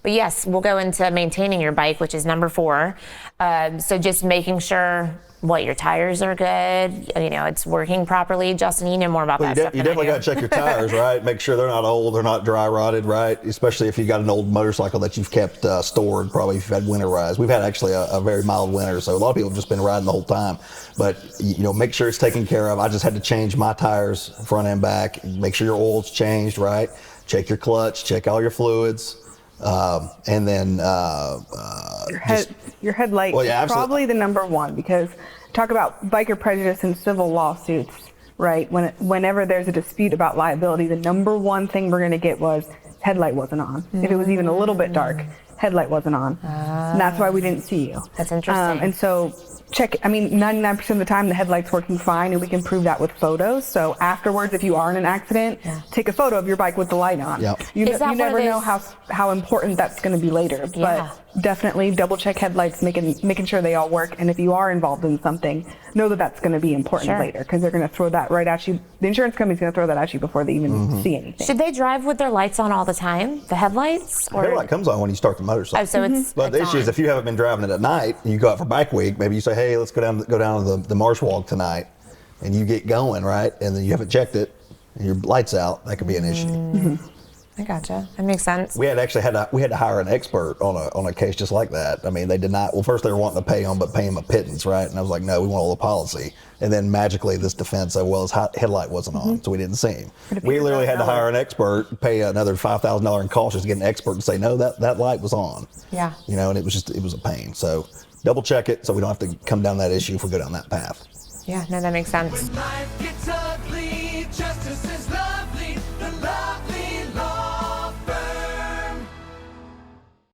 But yes, we'll go into maintaining your bike, which is number 4. So just making sure your tires are good, it's working properly. Justin, you know more about that stuff. You definitely got to check your tires, right? Make sure they're not old, they're not dry rotted, right? Especially if you got an old motorcycle that you've kept stored, probably if you've had winterized. We've had actually a very mild winter, so a lot of people have just been riding the whole time. But make sure it's taken care of. I just had to change my tires front and back. Make sure your oil's changed, right? Check your clutch, check all your fluids. And then your headlight is probably the number one, because talk about biker prejudice in civil lawsuits, right? Whenever there's a dispute about liability, the number one thing we're going to get was headlight wasn't on. If it was even a little bit dark, headlight wasn't on. And that's why we didn't see you. That's interesting. And so check, 99% of the time the headlight's working fine, and we can prove that with photos. So afterwards, if you are in an accident, take a photo of your bike with the light on. Yep. You never know how important that's going to be later. Yeah. But definitely double check headlights, making sure they all work. And if you are involved in something, know that that's going to be important later, because they're going to throw that right at you. The insurance company's going to throw that at you before they even see anything. Should they drive with their lights on all the time, the headlights? The headlight comes on when you start the motorcycle. Oh, so it's But the issue is, if you haven't been driving it at night, and you go out for bike week, maybe you say, hey, let's go down to the marsh walk tonight, and you get going, right? And then you haven't checked it, and your light's out. That could be an issue. I gotcha. That makes sense. We had to hire an expert on a case just like that. I mean, they did not. Well, first they were wanting to pay him a pittance, right? And I was like, no, we want all the policy. And then magically this defense said, well, his headlight wasn't on, so we didn't see him. We literally had to hire an expert, pay another $5,000 in costs just to get an expert to say, no, that light was on. Yeah. And it was a pain. So double check it so we don't have to come down that issue if we go down that path. Yeah, no, that makes sense.